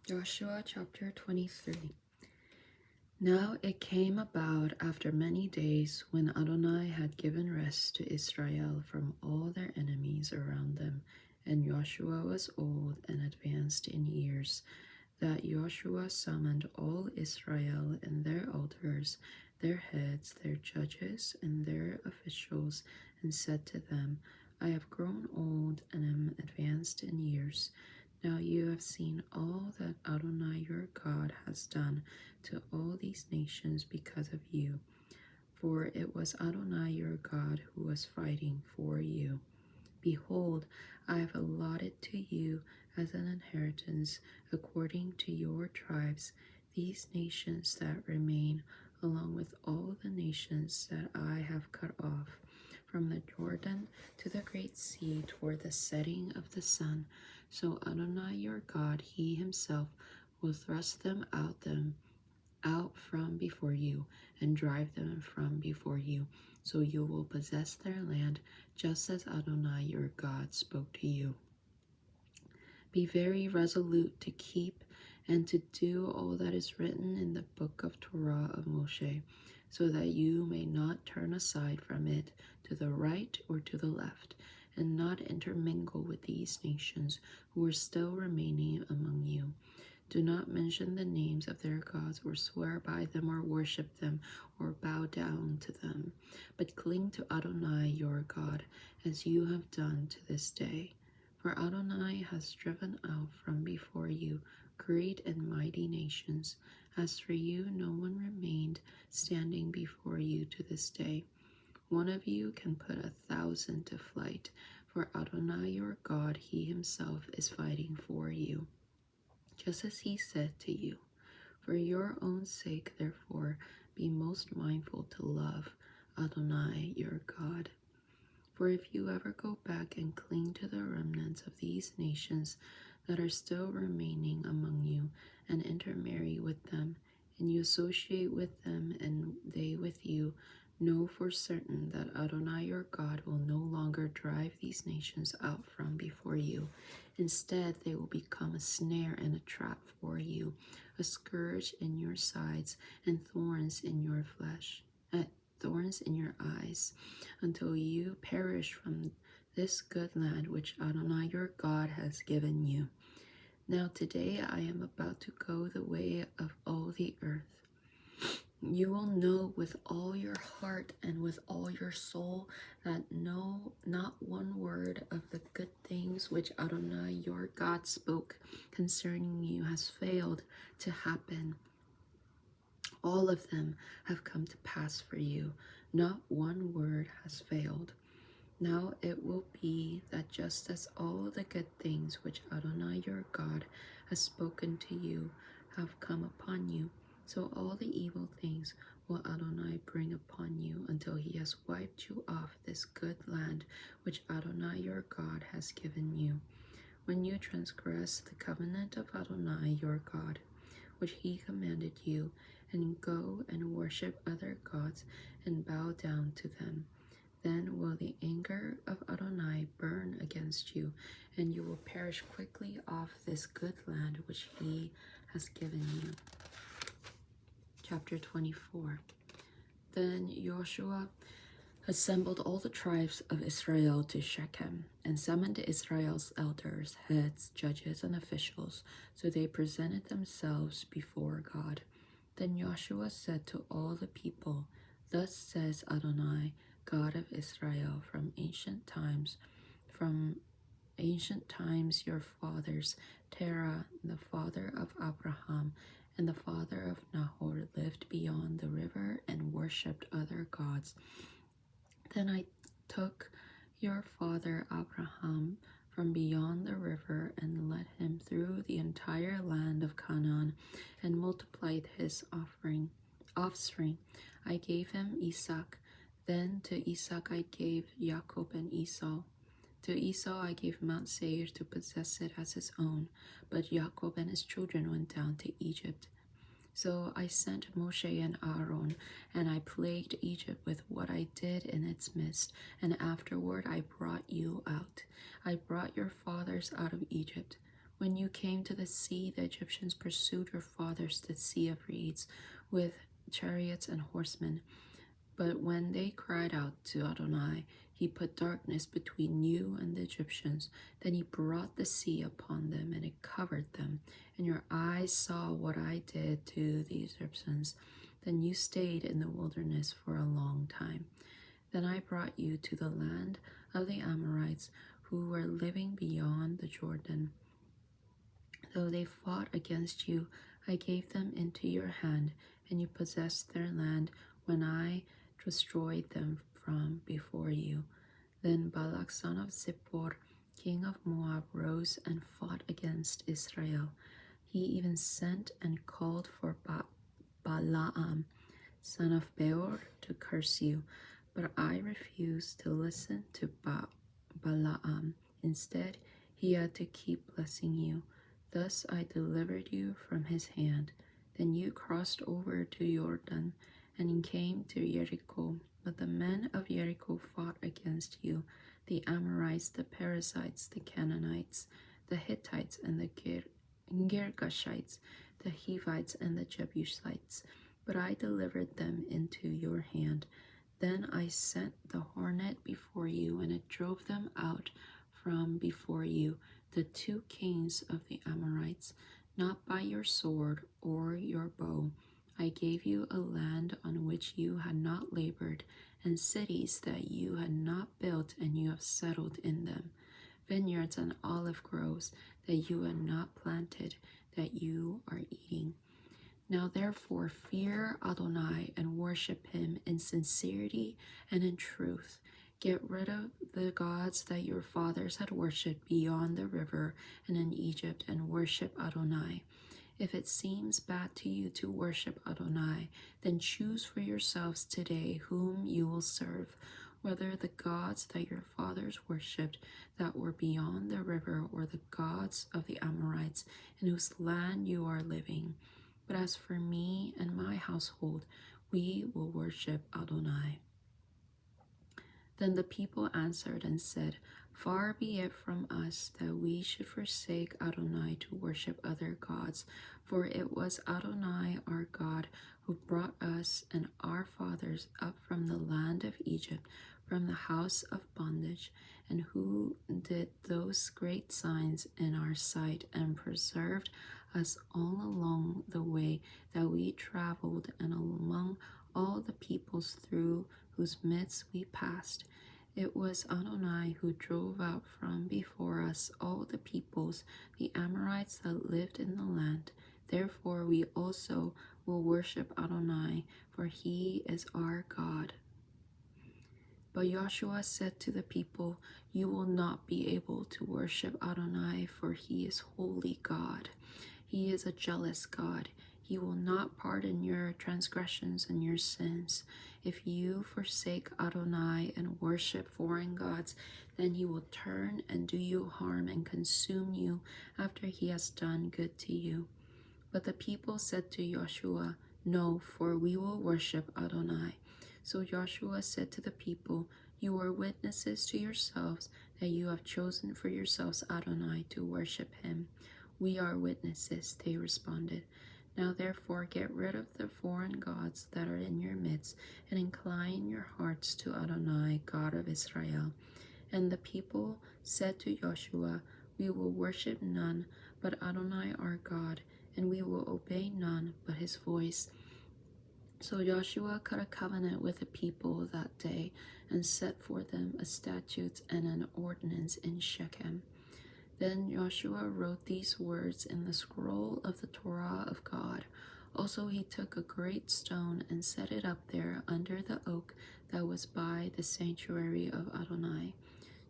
Joshua chapter 23. Now it came about after many days, when Adonai had given rest to Israel from all their enemies around them, and Joshua was old and advanced in years, that Joshua summoned all Israel and their elders, their heads, their judges, and their officials, and said to them, I have grown old and am advanced in years. Now you have seen all that Adonai your God has done to all these nations because of you. For it was Adonai your God who was fighting for you. Behold, I have allotted to you as an inheritance, according to your tribes, these nations that remain, along with all the nations that I have cut off, from the Jordan to the great sea toward the setting of the sun. So Adonai your God, he himself, will thrust them out from before you, and drive them from before you. So you will possess their land, just as Adonai your God spoke to you. Be very resolute to keep and to do all that is written in the book of Torah of Moshe, so that you may not turn aside from it to the right or to the left, and not intermingle with these nations who are still remaining among you. Do not mention the names of their gods, or swear by them, or worship them, or bow down to them, but cling to Adonai your God, as you have done to this day. For Adonai has driven out from before you great and mighty nations. As for you, no one remained standing before you to this day. One of you can put 1,000 to flight, for Adonai your God, he himself is fighting for you, just as he said to you. For your own sake, therefore, be most mindful to love Adonai your God. For if you ever go back and cling to the remnants of these nations that are still remaining among you, and intermarry with them, and you associate with them and they with you, know for certain that Adonai your God will no longer drive these nations out from before you. Instead, they will become a snare and a trap for you, a scourge in your sides, and thorns in your flesh. Thorns in your eyes, until you perish from this good land which Adonai your God has given you. Now today I am about to go the way of all the earth. You will know with all your heart and with all your soul that not one word of the good things which Adonai your God spoke concerning you has failed to happen. All of them have come to pass for you. Not one word has failed. Now it will be that just as all the good things which Adonai your God has spoken to you have come upon you, so all the evil things will Adonai bring upon you, until he has wiped you off this good land which Adonai your God has given you. When you transgress the covenant of Adonai your God, which he commanded you, and go and worship other gods and bow down to them, then will the anger of Adonai burn against you, and you will perish quickly off this good land which he has given you. Chapter 24. Then Joshua assembled all the tribes of Israel to Shechem, and summoned Israel's elders, heads, judges, and officials, so they presented themselves before God. Then Joshua said to all the people, Thus says Adonai, God of Israel, from ancient times your fathers, Terah, the father of Abraham, and the father of Nahor, lived beyond the river and worshipped other gods. Then I took your father Abraham from beyond the river and led him through the entire land of Canaan, and multiplied his offspring. I gave him Isaac. Then to Isaac I gave Jacob and Esau. To Esau I gave Mount Seir to possess it as his own, but Jacob and his children went down to Egypt. So I sent Moshe and Aaron, and I plagued Egypt with what I did in its midst, and afterward I brought you out. I brought your fathers out of Egypt. When you came to the sea, the Egyptians pursued your fathers, the sea of reeds, with chariots and horsemen. But when they cried out to Adonai, he put darkness between you and the Egyptians. Then he brought the sea upon them, and it covered them. And your eyes saw what I did to the Egyptians. Then you stayed in the wilderness for a long time. Then I brought you to the land of the Amorites, who were living beyond the Jordan. Though they fought against you, I gave them into your hand, and you possessed their land when I destroyed them from before you. Then Balak son of Zippor, king of Moab, rose and fought against Israel. He even sent and called for Balaam, son of Beor, to curse you. But I refused to listen to Balaam. Instead, he had to keep blessing you. Thus I delivered you from his hand. Then you crossed over to Jordan and came to Jericho. But the men of Jericho fought against you, the Amorites, the Perizzites, the Canaanites, the Hittites, and the Girgashites, the Hivites, and the Jebusites. But I delivered them into your hand. Then I sent the hornet before you, and it drove them out from before you, the 2 kings of the Amorites, not by your sword or your bow. I gave you a land on which you had not labored, and cities that you had not built, and you have settled in them, vineyards and olive groves that you had not planted, that you are eating. Now therefore fear Adonai and worship him in sincerity and in truth. Get rid of the gods that your fathers had worshipped beyond the river and in Egypt, and worship Adonai. If it seems bad to you to worship Adonai, then choose for yourselves today whom you will serve, whether the gods that your fathers worshipped that were beyond the river, or the gods of the Amorites in whose land you are living. But as for me and my household, we will worship Adonai. Then the people answered and said, Far be it from us that we should forsake Adonai to worship other gods, for it was Adonai our God who brought us and our fathers up from the land of Egypt, from the house of bondage, and who did those great signs in our sight, and preserved us all along the way that we traveled, and among all the peoples through whose midst we passed. It was Adonai who drove out from before us all the peoples, the Amorites that lived in the land. Therefore we also will worship Adonai, for he is our God. But Joshua said to the people, You will not be able to worship Adonai, for he is holy God. He is a jealous God. He will not pardon your transgressions and your sins. If you forsake Adonai and worship foreign gods, then he will turn and do you harm and consume you after he has done good to you. But the people said to Joshua, No, for we will worship Adonai. So Joshua said to the people, You are witnesses to yourselves that you have chosen for yourselves Adonai to worship him. We are witnesses, they responded. Now therefore get rid of the foreign gods that are in your midst, and incline your hearts to Adonai, God of Israel. And the people said to Joshua, We will worship none but Adonai our God, and we will obey none but his voice. So Joshua cut a covenant with the people that day, and set for them a statute and an ordinance in Shechem. Then Joshua wrote these words in the scroll of the Torah of God. Also he took a great stone and set it up there under the oak that was by the sanctuary of Adonai.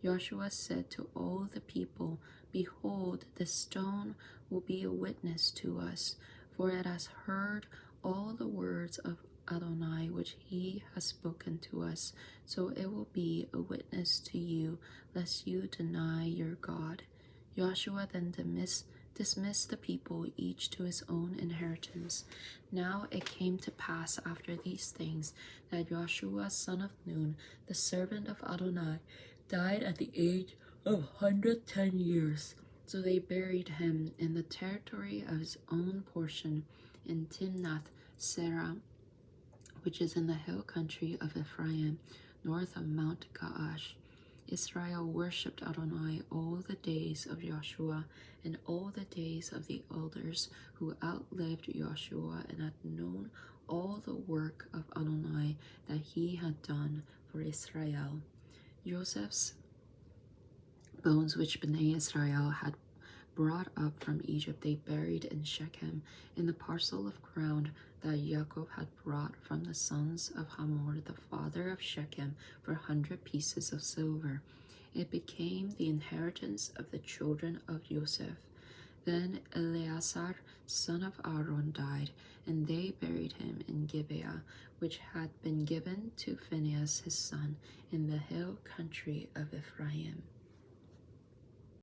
Joshua said to all the people, Behold, the stone will be a witness to us, for it has heard all the words of Adonai which he has spoken to us. So it will be a witness to you, lest you deny your God. Joshua then dismissed the people, each to his own inheritance. Now it came to pass after these things that Joshua son of Nun, the servant of Adonai, died at the age of 110 years. So they buried him in the territory of his own portion in Timnath Serah, which is in the hill country of Ephraim, north of Mount Gaash. Israel worshipped Adonai all the days of Joshua and all the days of the elders who outlived Joshua and had known all the work of Adonai that he had done for Israel. Joseph's bones which Bnei Israel had brought up from Egypt they buried in Shechem in the parcel of ground that Jacob had brought from the sons of Hamor the father of Shechem for 100 pieces of silver. It became the inheritance of the children of Joseph. Then Eleazar son of Aaron died, and they buried him in Gibeah, which had been given to Phinehas his son, in the hill country of Ephraim.